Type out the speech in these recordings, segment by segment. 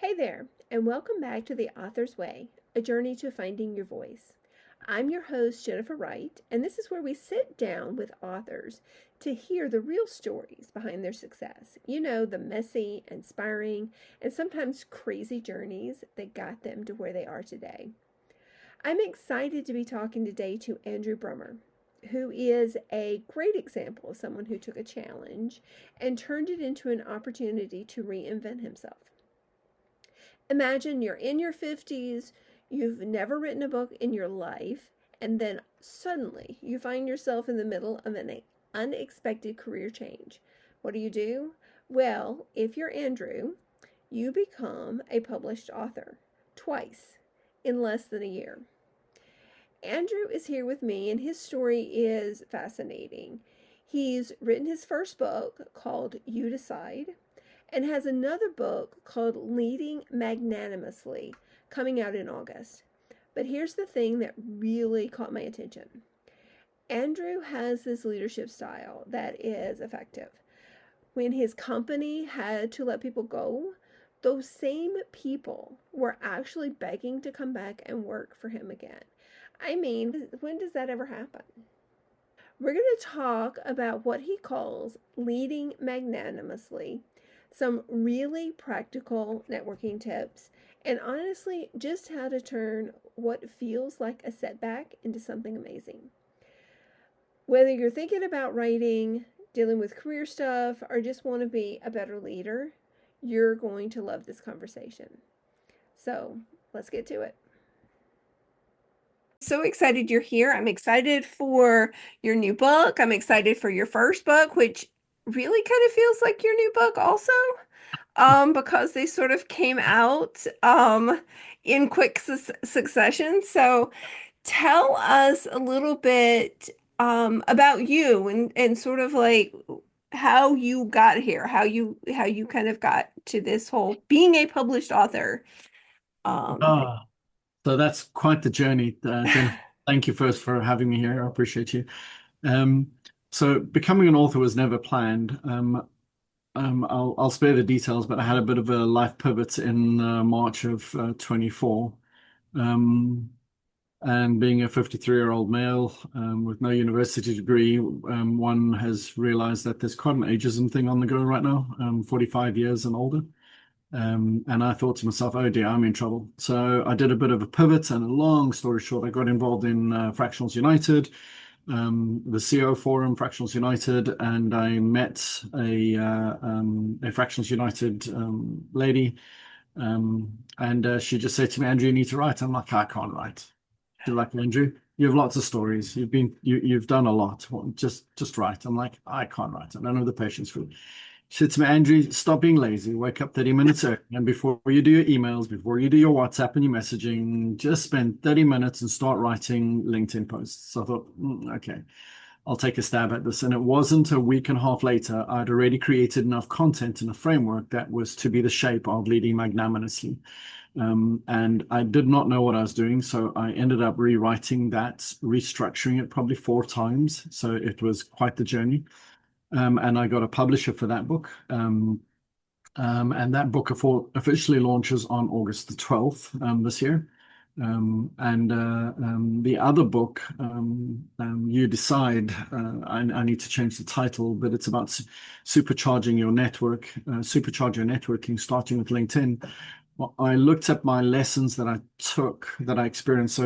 Hey there, and welcome back to The Author's Way, a journey to finding your voice. I'm your host, Jennifer Wright, and this is where we sit down with authors to hear the real stories behind their success. You know, the messy, inspiring, and sometimes crazy journeys that got them to where they are today. I'm excited to be talking today to Andrew Brummer, who is a great example of someone who took a challenge and turned it into an opportunity to reinvent himself. Imagine you're in your 50s, you've never written a book in your life, and then suddenly you find yourself in the middle of an unexpected career change. What do? Well, if you're Andrew, you become a published author twice in less than a year. Andrew is here with me, and his story is fascinating. He's written his first book called You Decide and has another book called Leading Magnanimously coming out in August. But here's the thing that really caught my attention. Andrew has this leadership style that is effective. When his company had to let people go, those same people were actually begging to come back and work for him again. I mean, when does that ever happen? We're going to talk about what he calls leading magnanimously, some really practical networking tips, and honestly, just how to turn what feels like a setback into something amazing. Whether you're thinking about writing, dealing with career stuff, or just want to be a better leader, you're going to love this conversation. So let's get to it. So excited you're here. I'm excited for your new book. I'm excited for your first book, which really kind of feels like your new book also, because they sort of came out in quick succession. So tell us a little bit about you and sort of like how you got here, how you kind of got to this whole being a published author. Um, Ah, so that's quite the journey, Jennifer. Thank you first for having me here. I appreciate you. Um, so becoming an author was never planned. I'll spare the details, but I had a bit of a life pivot in March of 24. Um, and being a 53-year-old male with no university degree, one has realized that there's quite an ageism thing on the go right now, 45 years and older. And I thought to myself, oh dear, I'm in trouble. So I did a bit of a pivot, and a long story short, I got involved in Fractionals United, the CO forum, Fractionals United, and I met a Fractionals United lady, and she just said to me, Andrew, you need to write. I'm like, I can't write. She's like, Andrew, you have lots of stories. You've done a lot. Well, just write. I'm like, I can't write. I don't have the patience for it. She said to me, Andrew, stop being lazy. Wake up 30 minutes early. And before you do your emails, before you do your WhatsApp and your messaging, just spend 30 minutes and start writing LinkedIn posts. So I thought, okay, I'll take a stab at this. And it wasn't a week and a half later, I'd already created enough content in a framework that was to be the shape of leading magnanimously. And I did not know what I was doing. So I ended up rewriting that, restructuring it probably 4 times. So it was quite the journey. And I got a publisher for that book. And that book officially launches on August the 12th this year. And the other book, You Decide, I need to change the title, but it's about supercharging your network, supercharge your networking, starting with LinkedIn. Well, I looked at my lessons that I took, that I experienced,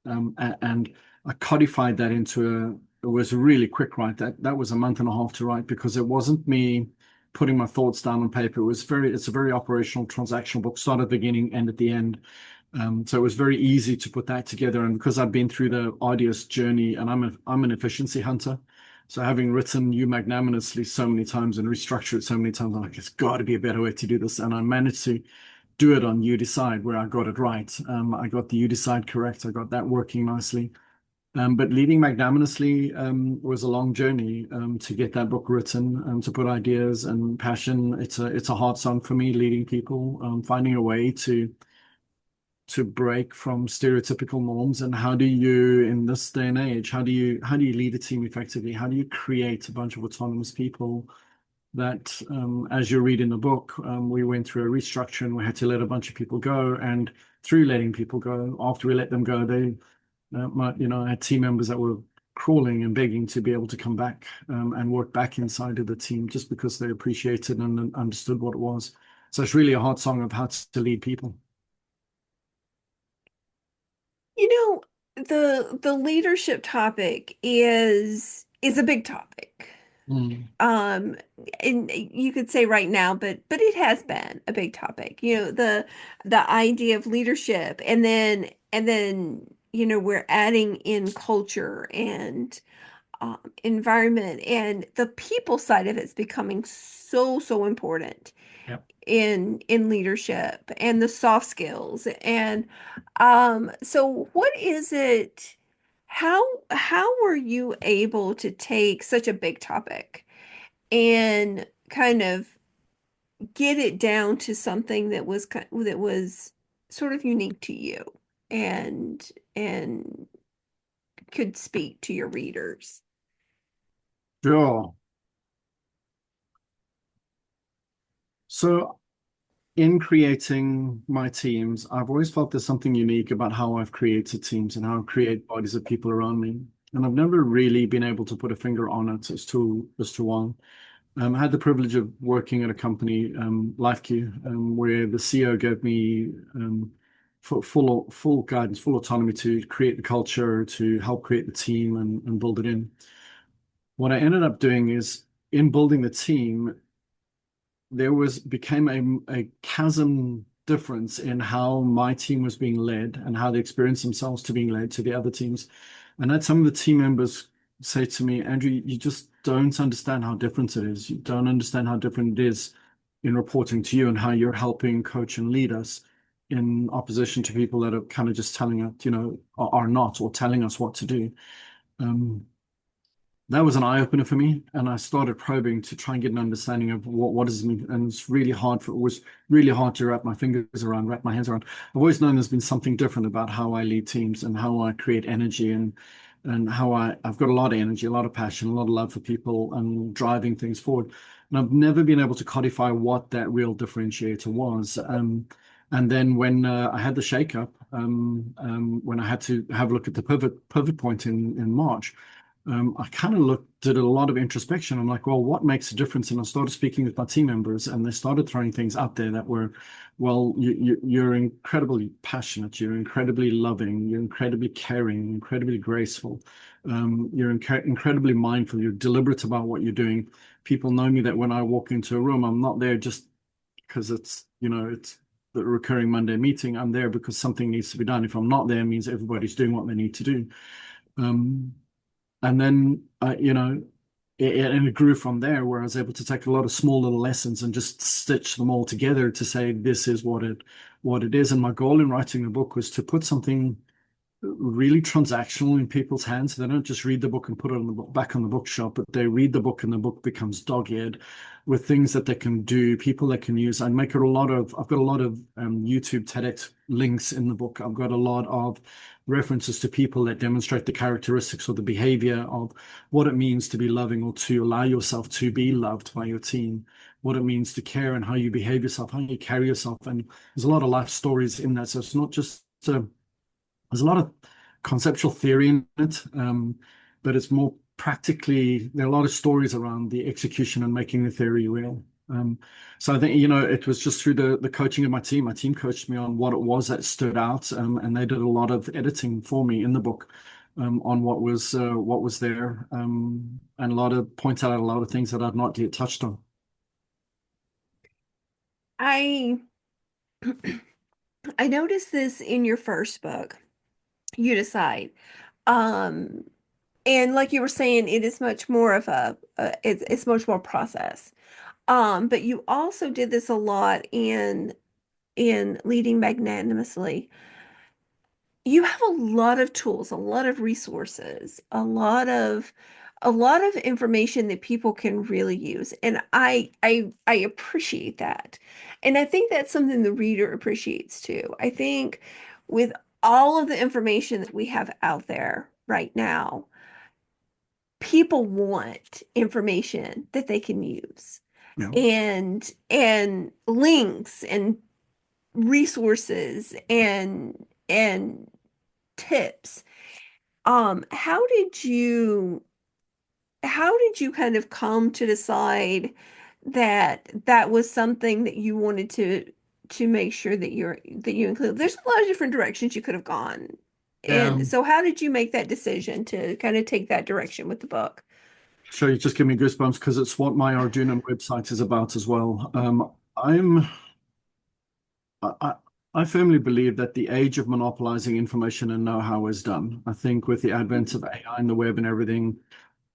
and I codified that it was a really quick write. That was a month and a half to write because it wasn't me putting my thoughts down on paper. It's a very operational transactional book, start at the beginning, end at the end. So it was very easy to put that together. And because I've been through the arduous journey, and I'm an efficiency hunter. So having written You Magnanimously so many times and restructured it so many times, I'm like, it's got to be a better way to do this. And I managed to do it on You Decide, where I got it right. I got the You Decide correct. I got that working nicely. But leading magnanimously was a long journey to get that book written and to put ideas and passion. It's a hard song for me, leading people, finding a way to break from stereotypical norms. And how do you, in this day and age, how do you lead a team effectively? How do you create a bunch of autonomous people that, as you read in the book, we went through a restructure and we had to let a bunch of people go. And through letting people go, after we let them go, I had team members that were crawling and begging to be able to come back and work back inside of the team just because they appreciated and understood what it was. So it's really a hard song of how to lead people. You know, the leadership topic is a big topic. Mm, Um, and you could say right now, but it has been a big topic. You know, the idea of leadership, and then we're adding in culture and environment, and the people side of it's becoming so important yeah. in leadership and the soft skills. And so what is it, how were you able to take such a big topic and kind of get it down to something that was sort of unique to you and could speak to your readers? Sure. So in creating my teams, I've always felt there's something unique about how I've created teams and how I create bodies of people around me. And I've never really been able to put a finger on it as to why. I had the privilege of working at a company, LifeQ, where the CEO gave me full guidance, full autonomy to create the culture, to help create the team and build it in. What I ended up doing is in building the team, there became a chasm difference in how my team was being led and how they experienced themselves to being led to the other teams. And I had some of the team members say to me, Andrew, you just don't understand how different it is. You don't understand how different it is in reporting to you and how you're helping coach and lead us in opposition to people that are kind of just telling us, are not, or telling us what to do. Um, that was an eye opener for me, and I started probing to try and get an understanding of what does it mean. And it was really hard to wrap my fingers around, wrap my hands around. I've always known there's been something different about how I lead teams and how I create energy and how I've got a lot of energy, a lot of passion, a lot of love for people and driving things forward. And I've never been able to codify what that real differentiator was. And then when I had the shakeup, when I had to have a look at the pivot point in March. I kind of did a lot of introspection. I'm like, well, what makes a difference? And I started speaking with my team members, and they started throwing things out there that were, well, you're incredibly passionate, you're incredibly loving, you're incredibly caring, incredibly graceful, you're incredibly mindful, you're deliberate about what you're doing. People know me that when I walk into a room, I'm not there just because it's the recurring Monday meeting. I'm there because something needs to be done. If I'm not there, it means everybody's doing what they need to do. Um, and then, and it grew from there where I was able to take a lot of small little lessons and just stitch them all together to say, this is what it is. And my goal in writing the book was to put something really transactional in people's hands. They don't just read the book and put it on the book, back on the bookshelf, but they read the book and the book becomes dog-eared with things that they can do, people that can use. I've got a lot of YouTube TEDx links in the book. I've got a lot of references to people that demonstrate the characteristics or the behavior of what it means to be loving or to allow yourself to be loved by your team, what it means to care and how you behave yourself, how you carry yourself. And there's a lot of life stories in that. So it's not just there's a lot of conceptual theory in it, but it's more practically, there are a lot of stories around the execution and making the theory real. So I think, it was just through the coaching of my team. My team coached me on what it was that stood out, and they did a lot of editing for me in the book on what was there, and a lot of points out a lot of things that I've not yet touched on. I I noticed this in your first book, You Decide. Um, and like you were saying, it is much more of it's much more process. But you also did this a lot in Leading Magnanimously. You have a lot of tools, a lot of resources, a lot of information that people can really use. And I appreciate that. And I think that's something the reader appreciates too. I think with all of the information that we have out there right now, people want information that they can use. Yeah. and links and resources and tips. How did you kind of come to decide that that was something that you wanted to make sure that you include? There's a lot of different directions you could have gone. And Um, so how did you make that decision to kind of take that direction with the book? so you just give me goosebumps because it's what my Arjuna website is about as well. I, I firmly believe that the age of monopolizing information and know-how is done. I think with the advent of AI and the web and everything,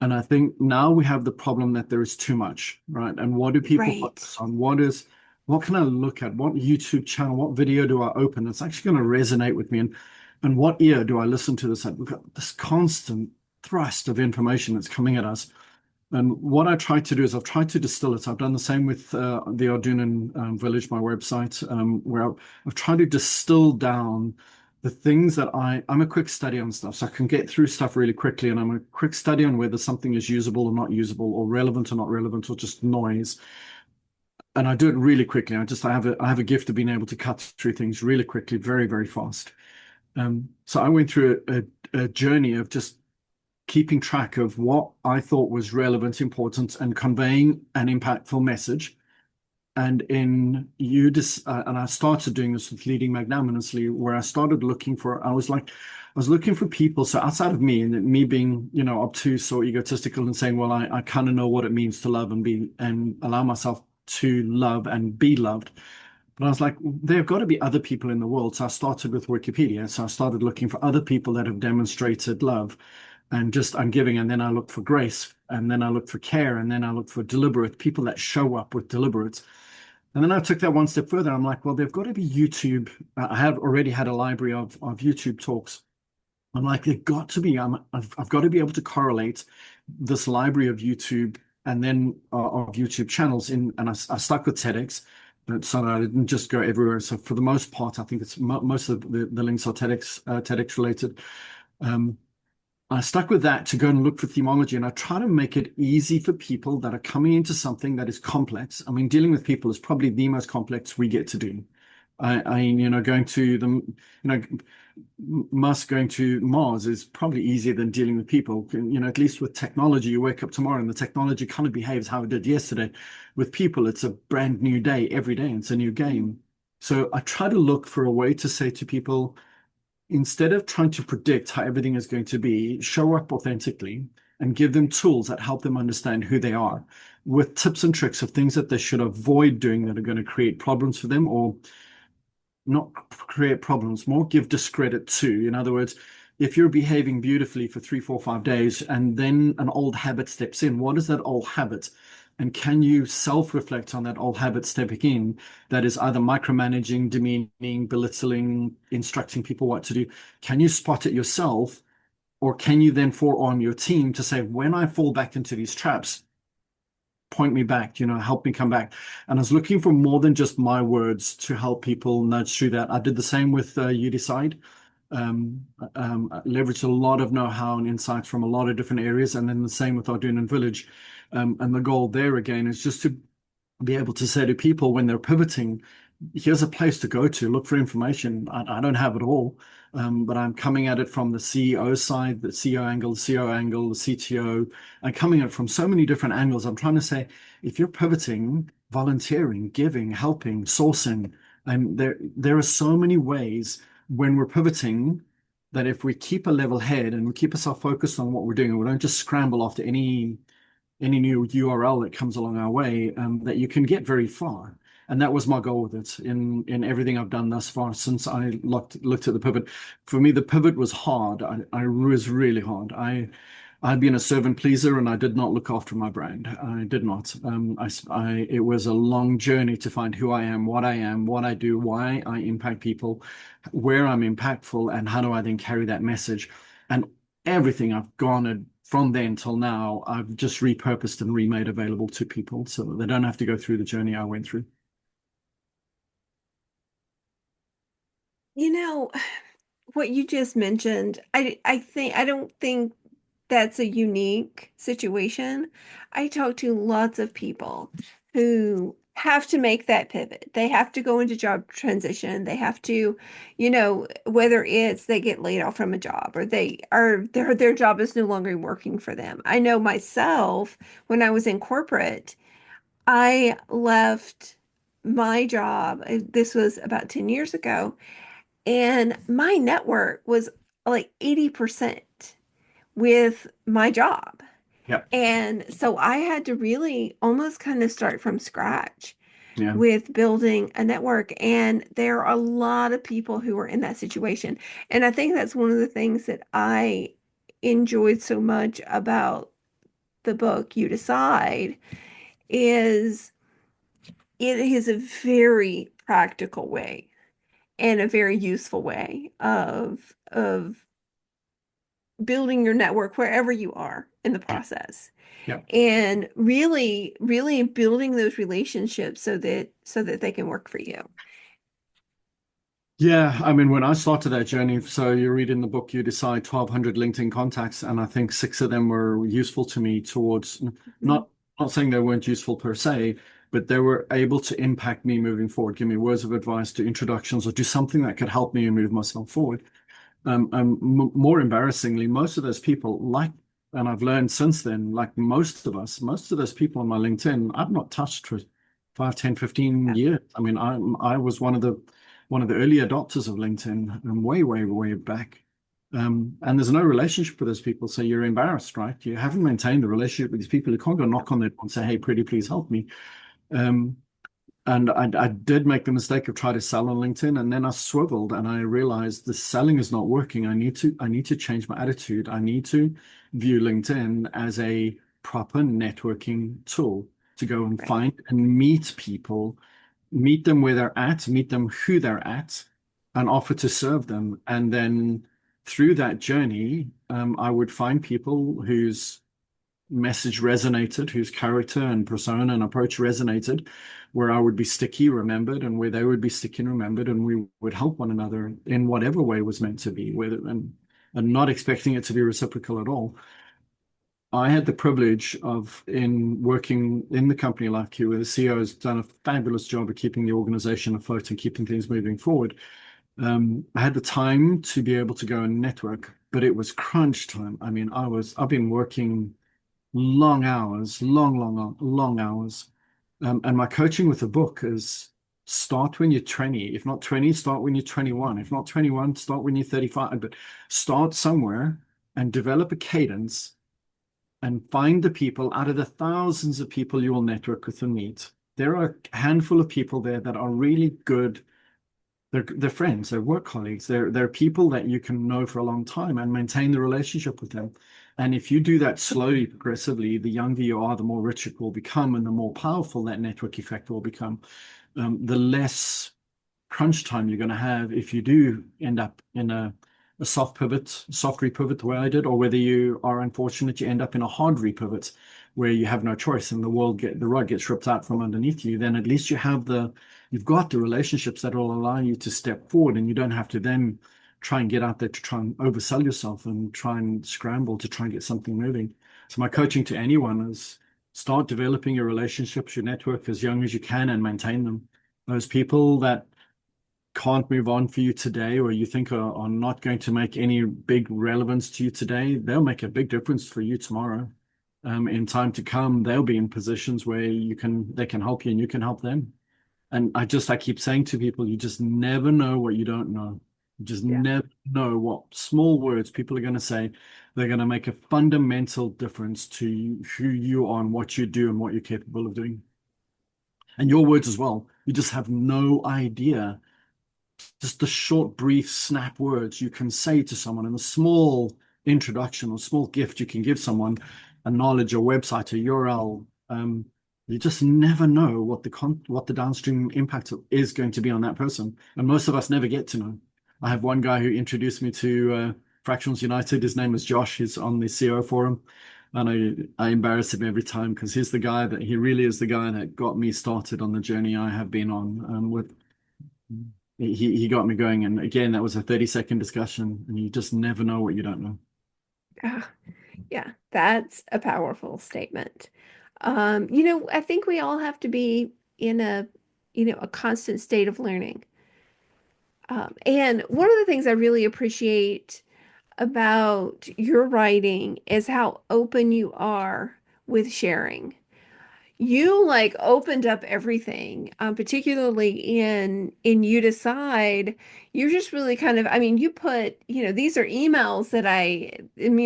and I think now we have the problem that there is too much, right? And what do people Right. focus on? What can I look at? What YouTube channel, what video do I open that's actually going to resonate with me? And what ear do I listen to this at? We've got this constant thrust of information that's coming at us. And what I try to do is I've tried to distill it. I've done the same with the Arduino Village, my website, where I've tried to distill down the things that I'm a quick study on stuff. So I can get through stuff really quickly, and I'm a quick study on whether something is usable or not usable, or relevant or not relevant, or just noise. And I do it really quickly. I have a gift of being able to cut through things really quickly, very, very fast. So I went through a journey of just keeping track of what I thought was relevant, important, and conveying an impactful message. And and I started doing this with Leading Magnanimously, where I was looking for people. So outside of me and me being, obtuse or egotistical and saying, well, I kind of know what it means to love and allow myself to love and be loved. But I was like, there have got to be other people in the world. So I started with Wikipedia. So I started looking for other people that have demonstrated love and just I'm giving. And then I looked for grace. And then I looked for care. And then I looked for deliberate people that show up with deliberate. And then I took that one step further. I'm like, well, there've got to be YouTube. I have already had a library of YouTube talks. I'm like, they've got to be, I've got to be able to correlate this library of YouTube and then of YouTube channels and I stuck with TEDx, but so that I didn't just go everywhere. So for the most part, I think it's most of the links are TEDx related. Um, I stuck with that to go and look for themology, and I try to make it easy for people that are coming into something that is complex. I mean, dealing with people is probably the most complex we get to do. Going to Musk going to Mars is probably easier than dealing with people. At least with technology, you wake up tomorrow and the technology kind of behaves how it did yesterday. With people, it's a brand new day every day. It's a new game. So I try to look for a way to say to people, instead of trying to predict how everything is going to be, show up authentically and give them tools that help them understand who they are with tips and tricks of things that they should avoid doing that are going to create problems for them or not create problems, more give discredit to. In other words, if you're behaving beautifully for 3, 4, 5 days and then an old habit steps in, what is that old habit? And can you self-reflect on that old habit stepping in that is either micromanaging, demeaning, belittling, instructing people what to do? Can you spot it yourself? Or can you then forearm your team to say, when I fall back into these traps, point me back, help me come back. And I was looking for more than just my words to help people nudge through that. I did the same with You Decide. Leveraged a lot of know-how and insights from a lot of different areas, and then the same with Arduino Village. And the goal there again is just to be able to say to people when they're pivoting, here's a place to go to look for information. I don't have it all, but I'm coming at it from the CEO side, the CEO angle, the CO angle, the CTO. I'm coming at it from so many different angles. I'm trying to say, if you're pivoting, volunteering, giving, helping, sourcing, and there are so many ways when we're pivoting that if we keep a level head and we keep ourselves focused on what we're doing, and we don't just scramble after any new URL that comes along our way, that you can get very far. And that was my goal with it in everything I've done thus far since I looked at the pivot. For me, the pivot was hard. I was really hard. I'd been a servant pleaser and I did not look after my brand. I did not. It was a long journey to find who I am, what I do, why I impact people, where I'm impactful, and how do I then carry that message. And everything I've garnered from then till now, I've just repurposed and remade available to people so that they don't have to go through the journey I went through. You know, what you just mentioned, I don't think that's a unique situation. I talk to lots of people who have to make that pivot. They have to go into job transition. They have to, whether it's they get laid off from a job or their job is no longer working for them. I know myself when I was in corporate, I left my job. This was about 10 years ago, and my network was like 80% with my job. Yep. And so I had to really almost kind of start from scratch Yeah. with building a network. And there are a lot of people who are in that situation. And I think that's one of the things that I enjoyed so much about the book, You Decide, is it is a very practical way and a very useful way of building your network wherever you are in the Yeah. process. Yeah. And really, really building those relationships so that they can work for you. Yeah, I mean, when I started that journey, so you read in the book, you decide 1,200 LinkedIn contacts, and I think six of them were useful to me towards Mhm. not saying they weren't useful per se, but they were able to impact me moving forward, give me words of advice, do introductions, or do something that could help me move myself forward. More embarrassingly, most of those people, and I've learned since then, like most of us, most of those people on my LinkedIn, I've not touched for 5, 10, 15 Yeah. years. I mean, I was one of the early adopters of LinkedIn way, way, way back. And there's no relationship with those people, so you're embarrassed, right? You haven't maintained a relationship with these people. You can't go knock on their door and say, "Hey, pretty please help me." Um, and I did make the mistake of trying to sell on LinkedIn, and then I swiveled and I realized the selling is not working. I need to change my attitude. I need to view LinkedIn as a proper networking tool to go and Right. find and meet people, meet them where they're at, meet them who they're at, and offer to serve them. And then through that journey, I would find people whose message resonated, whose character and persona and approach resonated, where I would be sticky, remembered, and where they would be sticky and remembered, and we would help one another in whatever way was meant to be, whether and not expecting it to be reciprocal at all. I had the privilege of in working in the company LifeQ, where the CEO has done a fabulous job of keeping the organization afloat and keeping things moving forward. I had the time to be able to go and network, but it was crunch time. I mean, I've been working long hours, long, long, long, long hours. And my coaching with the book is start when you're 20. If not 20, start when you're 21. If not 21, start when you're 35. But start somewhere and develop a cadence and find the people out of the thousands of people you will network with and meet. There are a handful of people there that are really good. They're friends, they're work colleagues, they're people that you can know for a long time and maintain the relationship with them. And if you do that slowly, progressively, the younger you are, the more rich it will become, and the more powerful that network effect will become. The less crunch time you're going to have if you do end up in a soft pivot, soft repivot the way I did, or whether you are unfortunate, you end up in a hard repivot where you have no choice and the rug gets ripped out from underneath you. Then at least you've got the relationships that will allow you to step forward, and you don't have to then try and get out there to try and oversell yourself and try and scramble to try and get something moving. So my coaching to anyone is start developing your relationships, your network as young as you can, and maintain them. Those people that can't move on for you today, or you think are not going to make any big relevance to you today, they'll make a big difference for you tomorrow. In time to come, they'll be in positions where they can help you and you can help them. And I keep saying to people, you just never know what you don't know. You just Yeah. never know what small words people are going to say. They're going to make a fundamental difference to who you are and what you do and what you're capable of doing. And your words as well. You just have no idea just the short, brief, snap words you can say to someone, and a small introduction or small gift you can give someone, a knowledge, a website, a URL. You just never know what the downstream impact is going to be on that person, and most of us never get to know. I have one guy who introduced me to Fractions United. His name is Josh. He's on the CEO forum. And I embarrass him every time because he really is the guy that got me started on the journey I have been on with he got me going. And again, that was a 30-second discussion, and you just never know what you don't know. Ah, yeah, that's a powerful statement. I think we all have to be in a constant state of learning. And one of the things I really appreciate about your writing is how open you are with sharing. You like opened up everything, particularly in You Decide. You're just really kind of, I mean, you put, these are emails that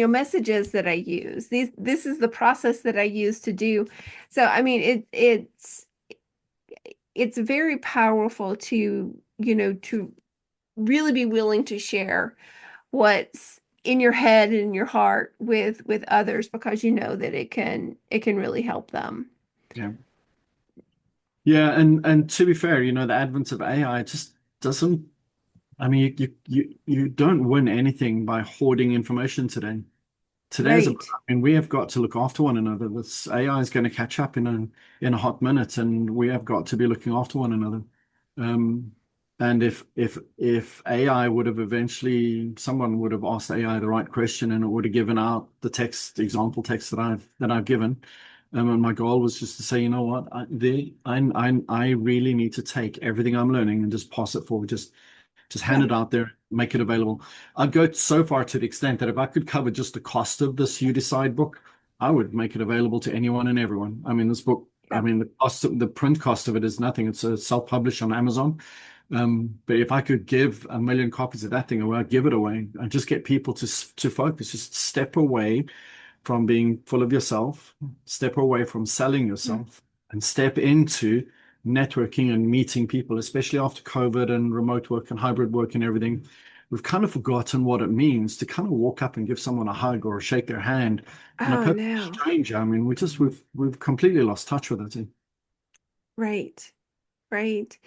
messages that I use. This is the process that I use to do. So, I mean, it's very powerful to really be willing to share what's in your head and in your heart with others because you know that it can really help them. Yeah. Yeah, and to be fair, the advent of AI just doesn't, I mean, you don't win anything by hoarding information today. Today's about, Right. I mean, we have got to look after one another. This AI is going to catch up in a hot minute, and we have got to be looking after one another. Um, and if AI would have eventually, someone would have asked AI the right question, and it would have given out the example text that I've given. And my goal was just to say, you know what, I really need to take everything I'm learning and just pass it forward, just hand Yeah. it out there, make it available. I'd go so far to the extent that if I could cover just the cost of this You Decide book, I would make it available to anyone and everyone. I mean, this book, I Yeah. mean, the print cost of it is nothing. It's a self-published on Amazon. But if I could give 1 million copies of that thing away, I'd give it away and just get people to focus, just step away from being full of yourself, step away from selling Mm. yourself, and step into networking and meeting people, especially after COVID and remote work and hybrid work and everything. We've kind of forgotten what it means to kind of walk up and give someone a hug or shake their hand, and a Oh, perfect no. stranger. I mean, we've completely lost touch with it. Right. Right.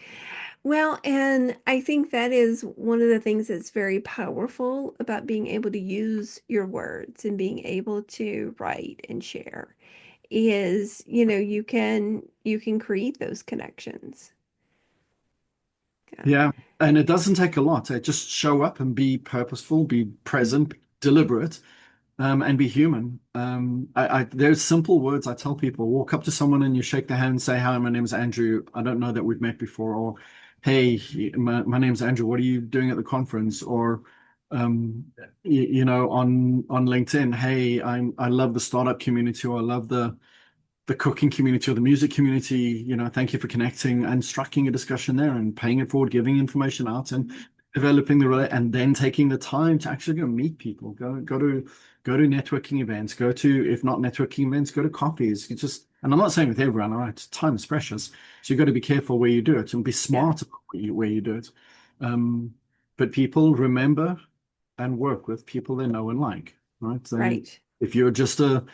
Well, and I think that is one of the things that's very powerful about being able to use your words and being able to write and share is, you can create those connections. Yeah. Yeah, and it doesn't take a lot. Just show up and be purposeful, be Mhm. present, be deliberate, and be human. There's simple words I tell people. Walk up to someone and you shake their hand and say, "Hi, my name's Andrew. I don't know that we've met before." Or, "Hey, my name's Andrew. What are you doing at the conference?" Or, on LinkedIn, "Hey, I love the startup community, or I love the cooking community or the music community. Thank you for connecting and striking a discussion there and paying it forward, giving information out and developing and then taking the time to actually go meet people, go to networking events, go to, if not networking events, go to coffees. And I'm not saying with everyone, all right, time is precious. So you've got to be careful where you do it and be Yeah. smart about where you do it. Um, but people remember and work with people they know and like, right? Right. If you're just a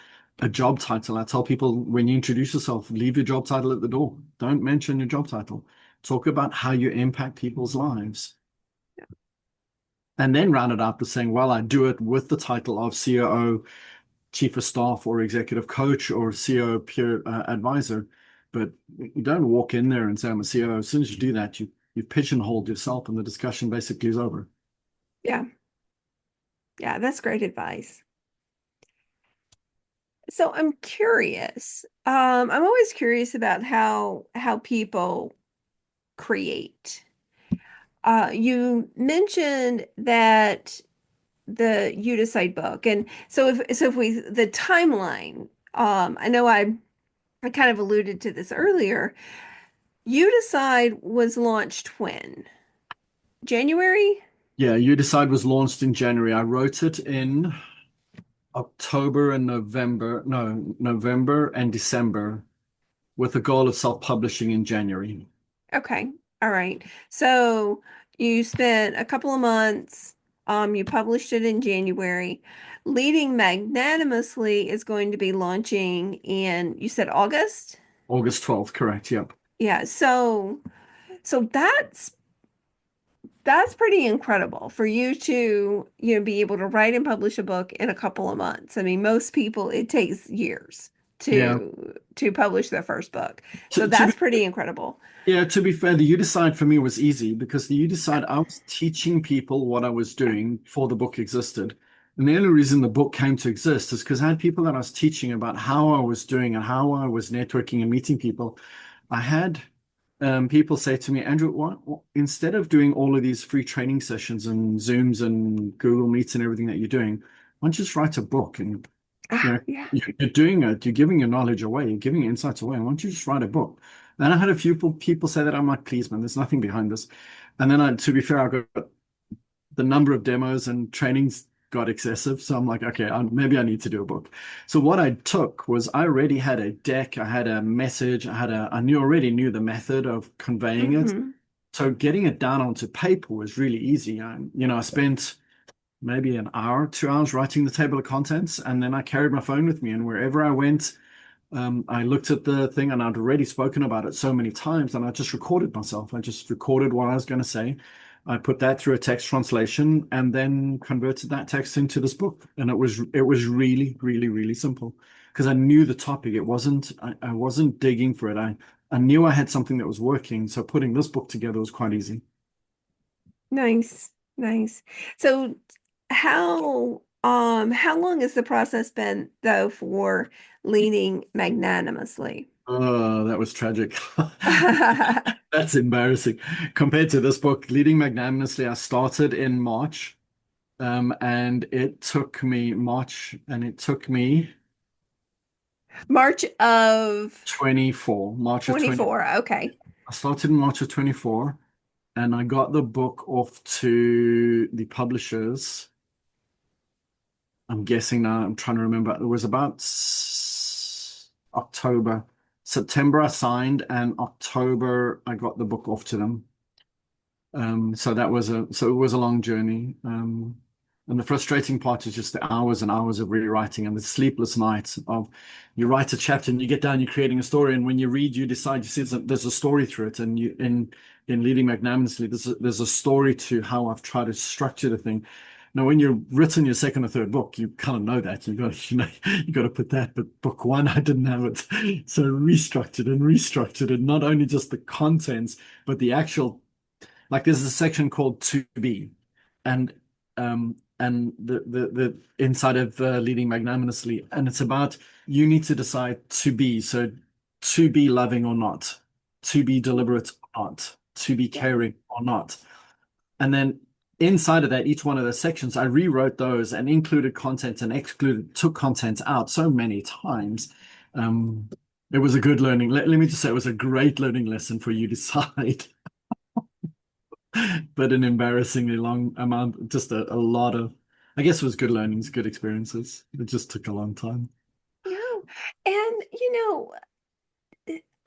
job title, I tell people when you introduce yourself, leave your job title at the door. Don't mention your job title. Talk about how you impact people's lives. And then round it up to saying, well, I do it with the title of COO, Chief of Staff, or Executive Coach, or COO Peer Advisor. But you don't walk in there and say, I'm a COO. As soon as you do that, you pigeonholed yourself and the discussion basically is over. Yeah. Yeah, that's great advice. So I'm curious. I'm always curious about how people create. You mentioned that the You Decide book, and so if we the timeline. I know I kind of alluded to this earlier. You Decide was launched when? January? Yeah, You Decide was launched in January. I wrote it in October and November, no, November and December, with the goal of self-publishing in January. Okay. All right. So you spent a couple of months. You published it in January. Leading Magnanimously is going to be launching in, you said August? August 12th, correct. Yep. Yeah. So that's pretty incredible for you to, be able to write and publish a book in a couple of months. I mean, most people it takes years Yeah. to publish their first book. So To be that's pretty incredible. Yeah, to be fair, the You Decide for me was easy because the You Yeah. Decide, I was teaching people what I was Yeah. doing before the book existed. And the only reason the book came to exist is because I had people that I was teaching about how I was doing and how I was networking and meeting people. I had people say to me, Andrew, instead of doing all of these free training sessions and Zooms and Google Meets and everything that you're doing, why don't you just write a book? And you Ah, know, yeah. you're doing it, you're giving your knowledge away, you're giving your insights away. Why don't you just write a book? Then I had a few people say that. I'm like, please, man, there's nothing behind this. And then to be fair, I got the number of demos and trainings got excessive. So I'm like, okay, maybe I need to do a book. So what I took was I already had a deck, I had a message, already knew the method of conveying it. Mm-hmm. So getting it down onto paper was really easy. I spent maybe an hour, 2 hours writing the table of contents, and then I carried my phone with me, and wherever I went, I looked at the thing and I'd already spoken about it so many times and I just recorded myself. I just recorded what I was going to say. I put that through a text translation and then converted that text into this book. And it was really, really, really simple because I knew the topic. I wasn't digging for it. I knew I had something that was working. So putting this book together was quite easy. Nice, nice. So how long has the process been though for leading magnanimously? Oh, that was tragic. That's embarrassing. Compared to this book, Leading Magnanimously, I started in March. And it took me March, and it took me March of 24, March of 20. 24. Okay. I started in March of 24, and I got the book off to the publishers. I'm guessing now, I'm trying to remember. It was about October. September I signed, and October I got the book off to them. So it was a long journey. And the frustrating part is just the hours and hours of rewriting and the sleepless nights of you write a chapter and you get down, you're creating a story, and when you read, you decide you see there's a story through it, and you in Leading Magnanimously, there's a story to how I've tried to structure the thing. Now, when you've written your second or third book, you kind of know that you got to put that. But book one, I didn't have it, so restructured, and not only just the contents, but the actual like there's a section called to be, and the inside of leading magnanimously, and it's about you need to decide to be so to be loving or not, to be deliberate or not, to be Yeah. caring or not, and then inside of that, each one of those sections, I rewrote those and included content and excluded took content out so many times. Um, it was a good learning. Let me just say, it was a great learning lesson for you to decide. But an embarrassingly long amount, just a lot of, I guess it was good learnings, good experiences. It just took a long time. No. And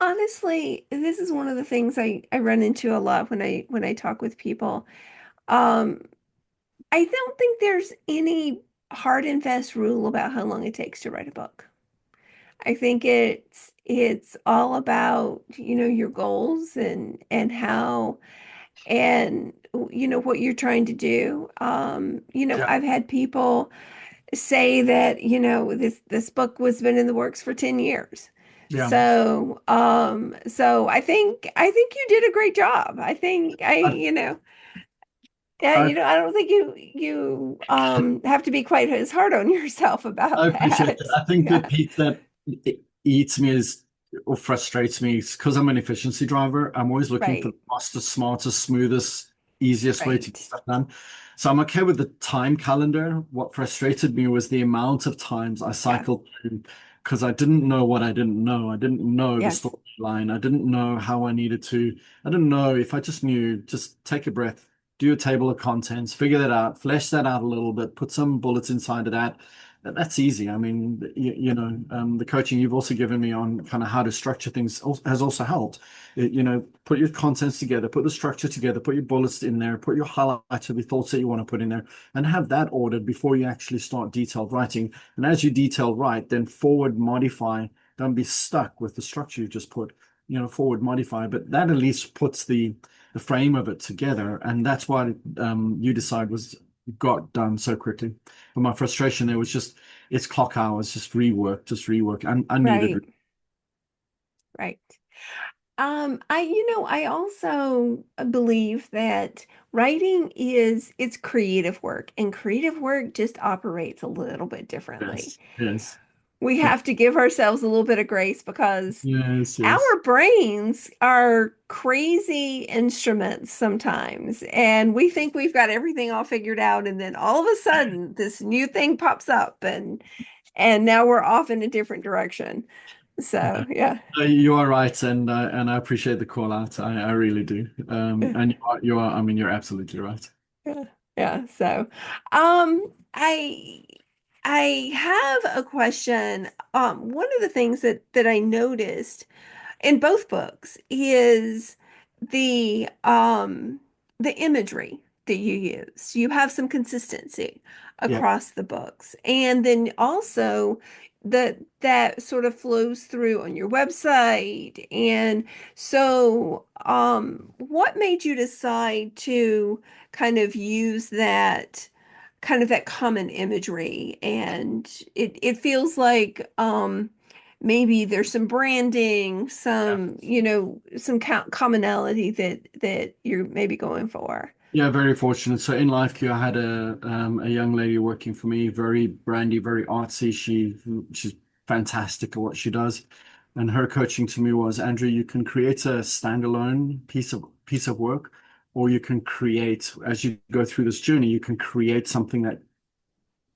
honestly, this is one of the things I run into a lot when I talk with people. Um, I don't think there's any hard and fast rule about how long it takes to write a book. I think it's all about, your goals and how and what you're trying to do. Yeah. I've had people say that, this book was been in the works for 10 years. Yeah. So I think you did a great job. I think I, yeah, I, I don't think you have to be quite as hard on yourself I about appreciate that. that. I think the Yeah, piece that eats me is or frustrates me because I'm an efficiency driver. I'm always looking for right, the fastest, smartest, smoothest, easiest way to get right. stuff done. So I'm okay with the time calendar. What frustrated me was the amount of times I Yeah, cycled through because I didn't know what I didn't know. I didn't know the yes, storyline. I didn't know how I needed to. I didn't know if I just knew, just take a breath, do a table of contents, figure that out, flesh that out a little bit, put some bullets inside of that. That's easy. I mean, the coaching you've also given me on kind of how to structure things has also helped. Put your contents together, put the structure together, put your bullets in there, put your highlights of the thoughts that you want to put in there, and have that ordered before you actually start detailed writing. And as you detail write, then forward modify. Don't be stuck with the structure you just put. Forward modify, but that at least puts the frame of it together, and that's why you decide was got done so quickly. But my frustration there was just it's clock hours, just rework. I needed. right, right. I also believe that writing it's creative work, and creative work just operates a little bit differently. Yes, yes, We yes, have to give ourselves a little bit of grace because yes, yes. our brains are crazy instruments sometimes, and we think we've got everything all figured out, and then all of a sudden this new thing pops up, and now we're off in a different direction. Yeah. So, yeah. You are right, and I appreciate the call out. I really do. And I mean, you're absolutely right. Yeah. Yeah. So, I have a question. One of the things that I noticed in both books is the imagery that you use. You have some consistency Yeah, across the books. And then also that sort of flows through on your website. And so what made you decide to kind of use that common imagery? And it feels like maybe there's some branding, yeah. some commonality that you're maybe going for. Yeah, very fortunate. So in Life Queue, I had a young lady working for me, very brandy, very artsy. She's fantastic at what she does. And her coaching to me was, Andrew, you can create a standalone piece of work, or you can create, as you go through this journey, you can create something that,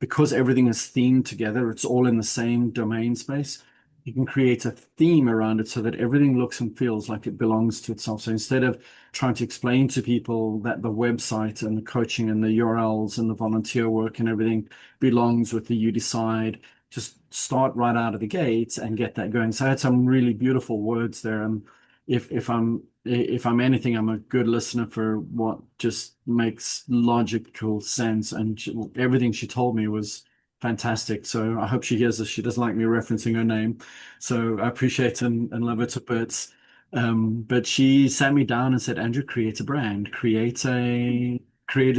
because everything is themed together, it's all in the same domain space. You can create a theme around it so that everything looks and feels like it belongs to itself. So instead of trying to explain to people that the website and the coaching and the URLs and the volunteer work and everything belongs with the you decide, just start right out of the gate and get that going. So I had some really beautiful words there. And if I'm anything, I'm a good listener for what just makes logical sense. And everything she told me was fantastic. So I hope she hears this. She doesn't like me referencing her name. So I appreciate and love her to bits. But she sat me down and said, Andrew, create a brand, create a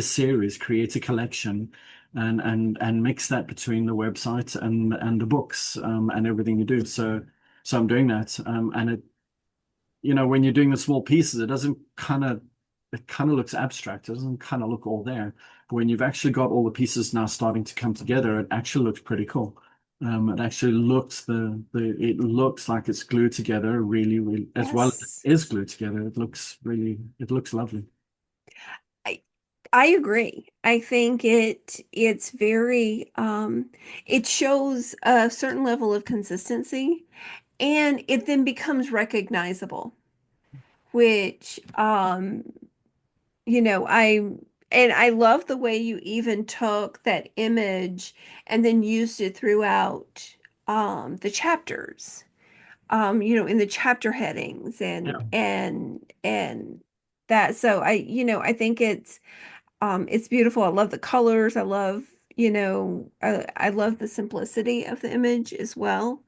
series, create a collection, and mix that between the website and the books, and everything you do. So I'm doing that. And when you're doing the small pieces, it kind of looks abstract. It doesn't kind of look all there. But when you've actually got all the pieces now starting to come together, it actually looks pretty cool. It actually it looks like it's glued together really, really, as well as it Yes. is glued together. It looks lovely. I I agree. I think it's very it shows a certain level of consistency, and it then becomes recognizable, which I love the way you even took that image and then used it throughout the chapters, in the chapter headings Yeah. and that. So I think it's beautiful. I love the colors. I love the simplicity of the image as well.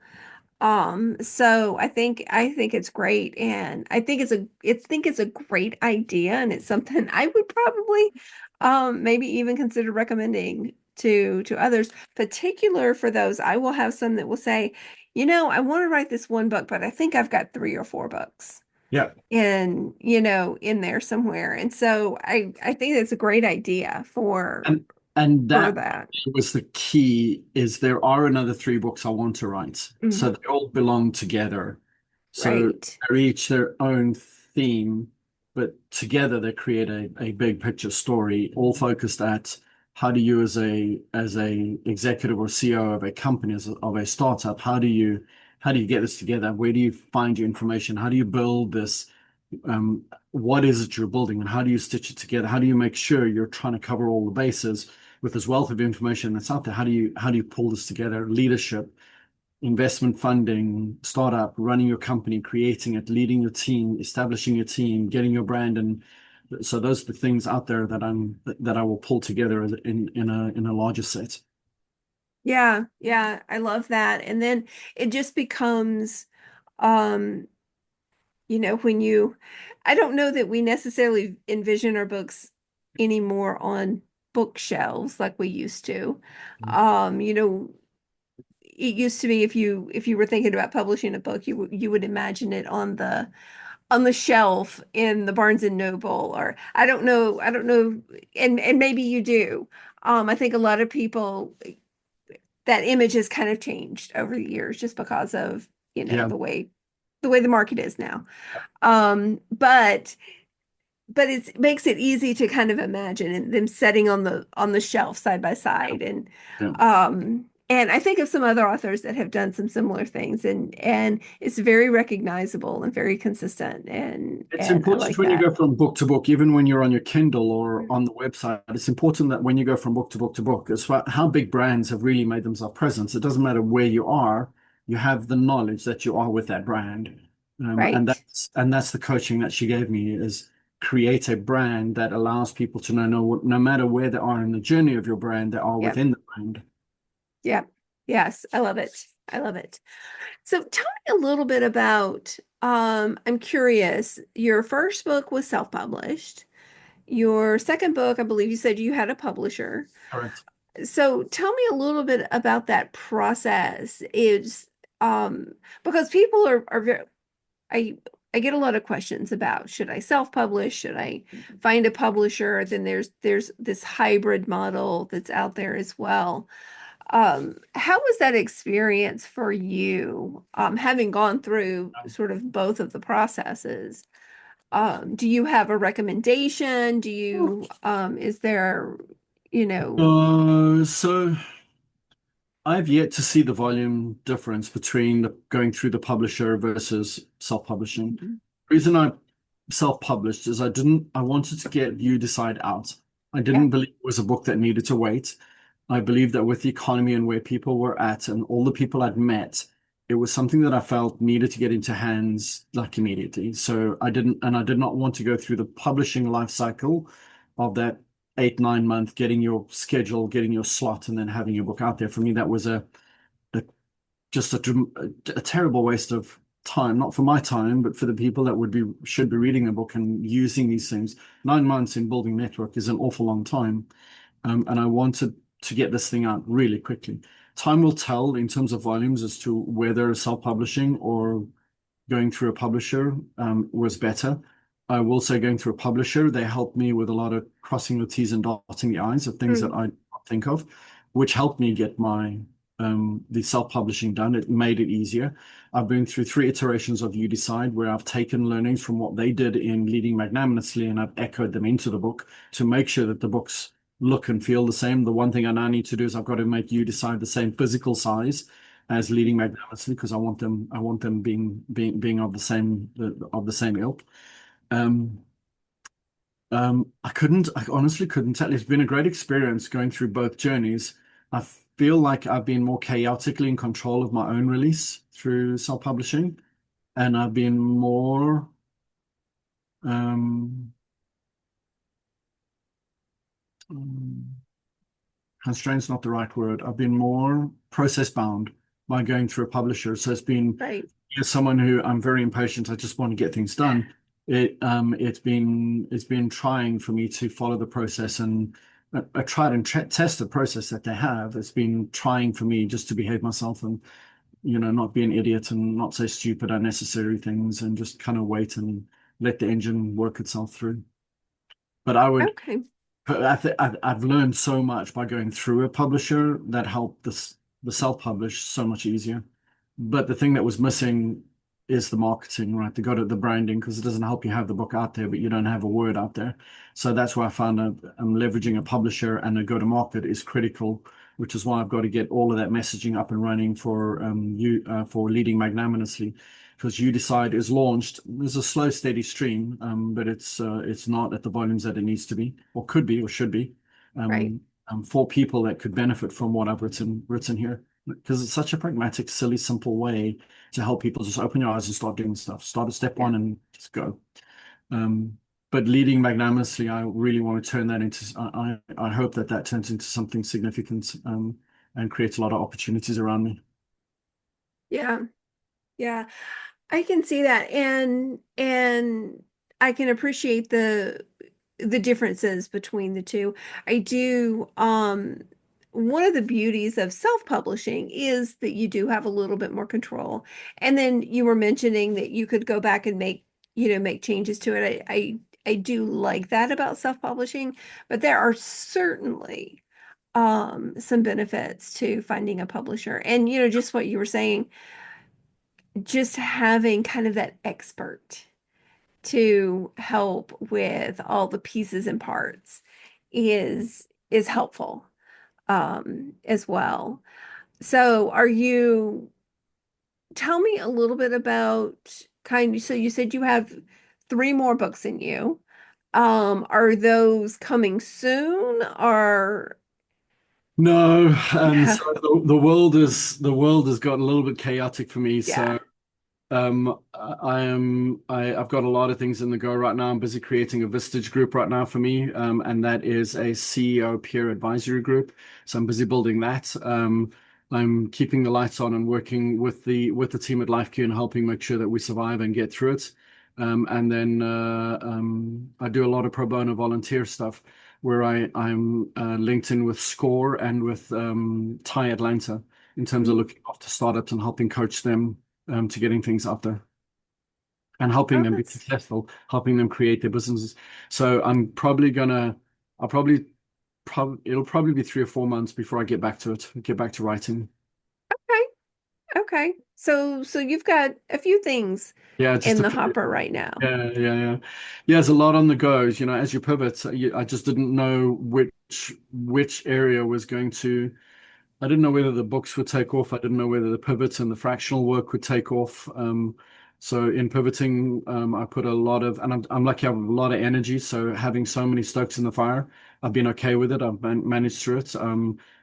So I think it's great, and I think it's a great idea, and it's something I would probably maybe even consider recommending to others, particular for those. I will have some that will say, I want to write this one book, but I think I've got three or four books Yeah. in there somewhere. And so I think that's a great idea And and for that that. was the key, is there are another three books I want to write. So Mhm. they all belong together. So Right. they're each their own theme, but together they create a big picture story, all focused at how do you, as a executive or CEO of a company, of a startup, how do you get this together? Where do you find your information? How do you build this? What is it you're building, and how do you stitch it together? How do you make sure you're trying to cover all the bases with this wealth of information that's out there? How do you pull this together? Leadership, investment funding, startup, running your company, creating it, leading your team, establishing your team, getting your brand, and so those are the things out there that I will pull together in a larger set. Yeah, yeah, I love that. And then it just becomes, um, when I don't know that we necessarily envision our books anymore on bookshelves like we used to. It used to be if you were thinking about publishing a book, you would imagine it on on the shelf in the Barnes and Noble, or I don't know, and maybe you do. I think a lot of people, that image has kind of changed over the years just because of, Yeah, the way the market is now. But it makes it easy to kind of imagine them sitting on the shelf side by side, yeah. and I think of some other authors that have done some similar things, and it's very recognizable and very consistent, It's and I important like when you that. go from book to book, even when you're on your Kindle or on the website. It's important that when you go from book to book to book, it's about how big brands have really made themselves present. It doesn't matter where you are, you have the knowledge that you are with that brand. And Right. that's the coaching that she gave me is create a brand that allows people to know no matter where they are in the journey of your brand, they are Yep. within the brand. Yep. Yes, I love it. I love it. So tell me a little bit about, I'm curious, your first book was self-published. Your second book, I believe you said you had a publisher. Correct. So tell me a little bit about that process. Is because people are very, I I get a lot of questions about, should I self-publish? Should I find a publisher? Then there's this hybrid model that's out there as well. How was that experience for you, having gone through sort of both of the processes? Do you have a recommendation? Do you, is there, you know, So I've yet to see the volume difference between going through the publisher versus self-publishing. Mhm. The reason I self-published is I wanted to get You Decide out. I Yeah. didn't believe it was a book that needed to wait. I believe that with the economy and where people were at and all the people I'd met, it was something that I felt needed to get into hands like immediately. So I did not want to go through the publishing life cycle of that 8, 9 month, getting your schedule, getting your slot, and then having your book out there. For me, that was a just a terrible waste of time, not for my time, but for the people that should be reading the book and using these things. 9 months in building network is an awful long time. And I wanted to get this thing out really quickly. Time will tell in terms of volumes as to whether self-publishing or going through a publisher was better. I will say going through a publisher, they helped me with a lot of crossing the T's and dotting the I's of things that Mm, I don't think of, which helped me get my the self-publishing done. It made it easier. I've been through 3 iterations of You Decide, where I've taken learnings from what they did in Leading Magnanimously and I've echoed them into the book to make sure that the books look and feel the same. The one thing I now need to do is I've got to make You Decide the same physical size as leading magnanimously because I want them being of the same ilk. Um, I honestly couldn't tell. It's been a great experience going through both journeys. I feel like I've been more chaotically in control of my own release through self-publishing, and I've been more um, um, constraint's not the right word. I've been more process bound by going through a publisher. So it's been right. as someone who I'm very impatient, I just want to get things done. It's been trying for me to follow the process and a tried and tested process that they have. It's been trying for me just to behave myself and not be an idiot and not say stupid, unnecessary things and just kind of wait and let the engine work itself through. But I would Okay. but I've learned so much by going through a publisher that helped the self-publish so much easier. But the thing that was missing is the marketing, right? They got it, the branding, because it doesn't help you have the book out there, but you don't have a word out there. So that's why I found leveraging a publisher and a go-to-market is critical, which is why I've got to get all of that messaging up and running for for Leading Magnanimously because You Decide is launched. There's a slow, steady stream, but it's not at the volumes that it needs to be, or could be, or should be, Right. for people that could benefit from what I've written here. Because it's such a pragmatic, silly, simple way to help people just open your eyes and start doing stuff. Start at step Yeah. one and just go. Um, but leading magnanimously, I really want to turn that into. I hope that that turns into something significant and creates a lot of opportunities around me. Yeah. Yeah. I can see that, and I can appreciate the differences between the two. I do, one of the beauties of self-publishing is that you do have a little bit more control. And then you were mentioning that you could go back and make, make changes to it. I do like that about self-publishing, but there are certainly some benefits to finding a publisher. And just what you were saying, just having kind of that expert to help with all the pieces and parts is helpful as well. So tell me a little bit about so you said you have three more books in you. Are those coming soon or No, yeah, so the world has gotten a little bit chaotic for me. yeah. So I've got a lot of things in the go right now. I'm busy creating a Vistage group right now for me, and that is a CEO peer advisory group. So I'm busy building that. I'm keeping the lights on and working with the team at LifeQ and helping make sure that we survive and get through it. And then I do a lot of pro bono volunteer stuff where I'm linked in with SCORE and with Thai Atlanta in terms of Mhm. looking after startups and helping coach them to getting things out there and helping Oh, them be that's successful, helping them create their businesses. So I'll it'll probably be 3 or 4 months before I get back to it, get back to writing. okay. Okay. So you've got a few things Yeah, just in a the few. hopper right now. Yeah, yeah, yeah. Yeah, there's a lot on the go. As you pivot, I just didn't know which area was going to. I didn't know whether the books would take off. I didn't know whether the pivots and the fractional work would take off. So in pivoting, I put a lot of, and I'm lucky I have a lot of energy. So having so many stokes in the fire, I've been okay with it. I've managed through it.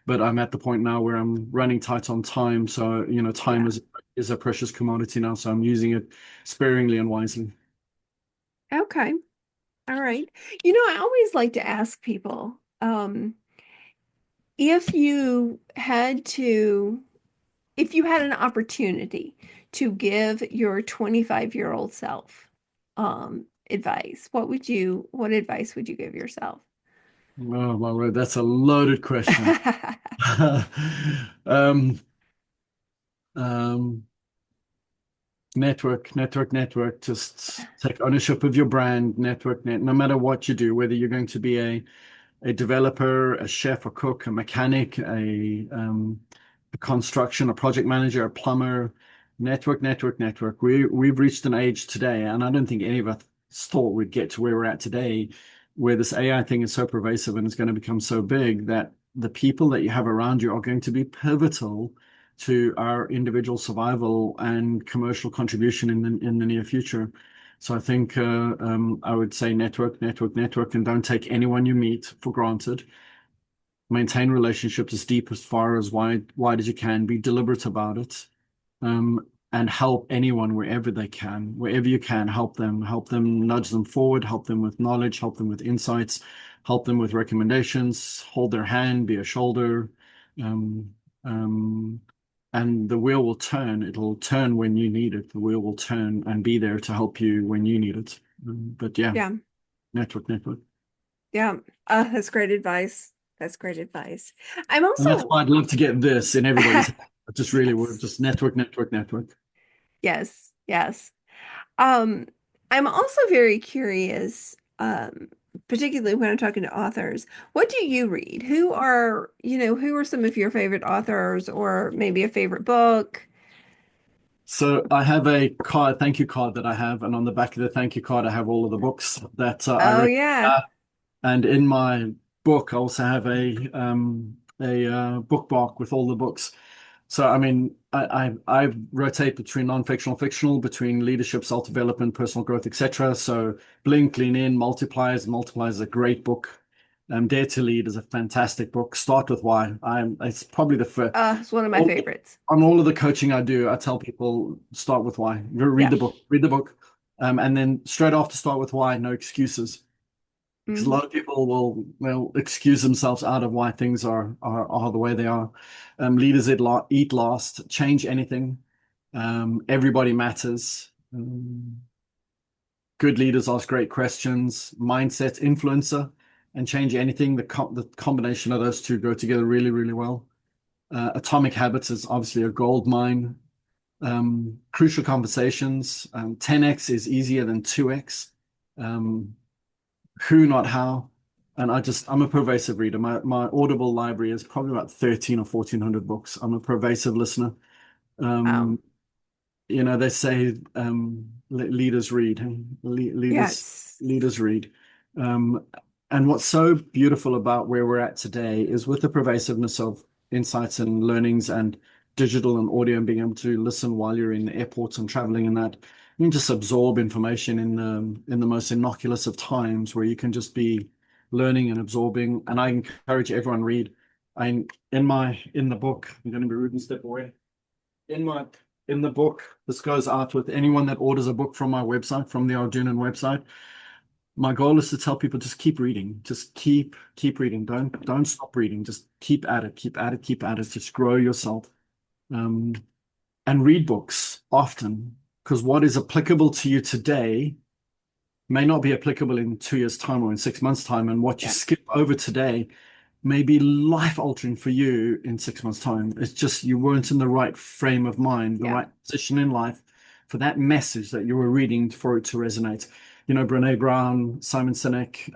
But I'm at the point now where I'm running tight on time. So, time Yeah. is a precious commodity now. So I'm using it sparingly and wisely. Okay. All right. I always like to ask people, if you had to, if you had an opportunity to give your 25-year-old self, advice, what advice would you give yourself? Oh, my word, that's a loaded question. Um, um, network. Just take ownership of your brand, no matter what you do, whether you're going to be a developer, a chef, a cook, a mechanic, a construction, a project manager, a plumber. Network. We've reached an age today, and I don't think any of us thought we'd get to where we're at today, where this AI thing is so pervasive and it's going to become so big that the people that you have around you are going to be pivotal to our individual survival and commercial contribution in the near future. So I think I would say network, and don't take anyone you meet for granted. Maintain relationships as deep as far as wide as you can. Be deliberate about it, and help anyone wherever you can. Help them, nudge them forward, help them with knowledge, help them with insights, help them with recommendations. Hold their hand, be a shoulder. Um, um, and the wheel will turn. It'll turn when you need it. The wheel will turn and be there to help you when you need it. But yeah, Yeah. network. Yeah. That's great advice. That's great advice. I'm And that's also, why I'd love to get this in everybody's head. I just really would. yes. Just network. Yes. Yes. Um, I'm also very curious, particularly when I'm talking to authors. What do you read? Who are some of your favorite authors or maybe a favorite book? So I have a card, thank you card that I have, and on the back of the thank you card, I have all of the books that I Oh read. yeah. And in my book, I also have a bookmark with all the books. So I mean, I rotate between non-fictional, fictional, between leadership, self-development, personal growth, etc. So Blink, Lean In, Multipliers. Multipliers is a great book. Dare to Lead is a fantastic book. Start with Why. It's probably the first. It's one of my favorites. On all of the coaching I do, I tell people start with Why. Read Yeah. the book. Read the book. And then straight after start with Why, no excuses. Because a Hmm. lot of people will excuse themselves out of why things are the way they are. Leaders eat last, change anything. Everybody matters. Good leaders ask great questions. Mindset, influencer, and change anything. The combination of those two go together really, really well. Atomic Habits is obviously a gold mine. Crucial Conversations. 10x is easier than 2x. Um, Who, Not How. And I'm a pervasive reader. My Audible library is probably about 13 or 1400 books. I'm a pervasive listener. Wow. Um, they say leaders read, hey? Yes. Leaders read. Um, and what's so beautiful about where we're at today is with the pervasiveness of insights and learnings and digital and audio and being able to listen while you're in airports and traveling and that, you can just absorb information in the most innocuous of times where you can just be learning and absorbing. And I encourage everyone read. I in the book, I'm going to be rude and step away in my in the book, this goes out with anyone that orders a book from my website, from the Arduino website. My goal is to tell people just keep reading, just keep reading. Don't stop reading. Just keep at it, keep at it, keep at it. Just grow yourself. Um, and read books often because what is applicable to you today may not be applicable in 2 years' time or in 6 months' time. And what you Yeah. skip over today may be life altering for you in 6 months' time. It's just you weren't in the right frame of mind, the Yeah. right position in life for that message that you were reading for it to resonate. Brene Brown, Simon Sinek,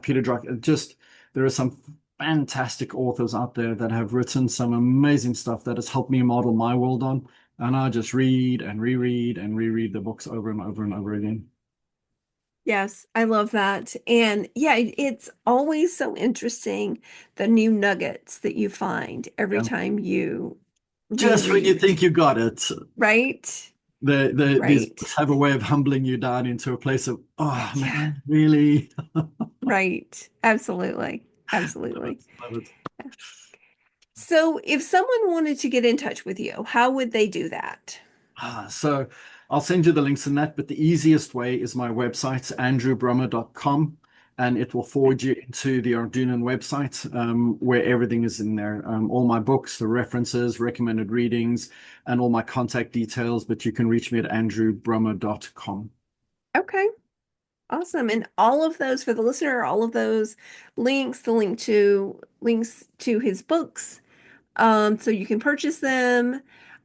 Peter Drucker, just there are some fantastic authors out there that have written some amazing stuff that has helped me model my world on. And I just read and reread and reread the books over and over and over again. Yes, I love that. And yeah, it's always so interesting the new nuggets that you find every Yeah. time you Just when you reread, think you got it, right? these Right. books have a way of humbling you down into a place of, oh Yeah, man, really? right. Absolutely. Absolutely. Love it. Yeah. So if someone wanted to get in touch with you, how would they do that? So I'll send you the links in that, but the easiest way is my website, andrewbrummer.com, and it will forward you into the Arduino website where everything is in there. All my books, the references, recommended readings, and all my contact details, but you can reach me at andrewbrummer.com. Okay. Awesome. And all of those for the listener, all of those links, the links to his books, so you can purchase them,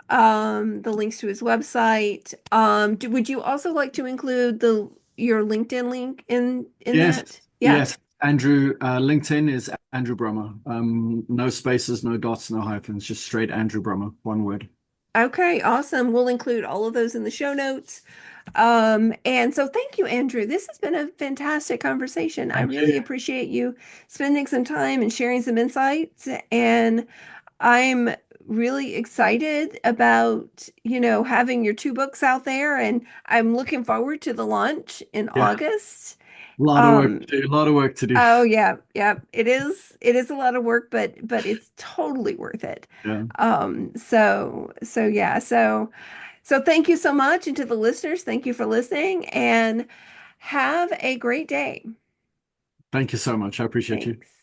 the links to his website. Would you also like to include the your LinkedIn link in Yes, that? Yeah. yes. Andrew, LinkedIn is Andrew Brummer. No spaces, no dots, no hyphens, just straight Andrew Brummer, one word. Okay, awesome. We'll include all of those in the show notes. And so thank you, Andrew. This has been a fantastic conversation. I Thank really you. appreciate you spending some time and sharing some insights. And I'm really excited about, having your two books out there, and I'm looking forward to the launch in Yeah, August. a lot of work Um, to do, a lot of work to do. oh yeah, yeah, it is a lot of work, but it's totally worth it. Yeah. So yeah, so thank you so much, and to the listeners, thank you for listening, and have a great day. Thank you so much. I appreciate you. Thanks.